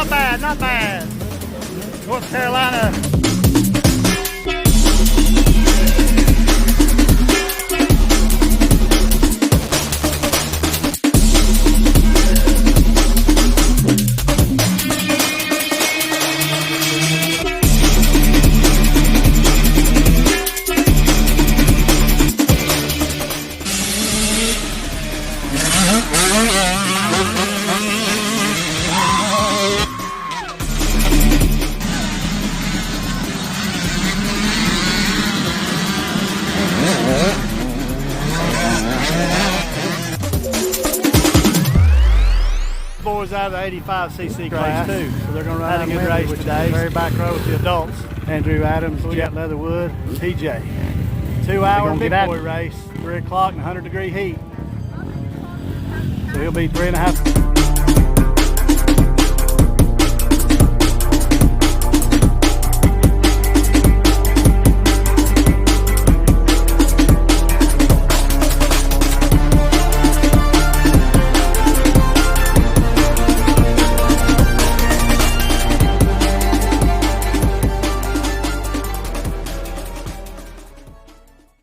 not bad, not bad. North Carolina. Boys out of the 85cc class too, so they're going to run a good race today. Very back row with the adults. Andrew Adams, Jett Leatherwood, TJ. 2 hour big boy race, 3 o'clock in 100-degree heat. So he'll be 3.5.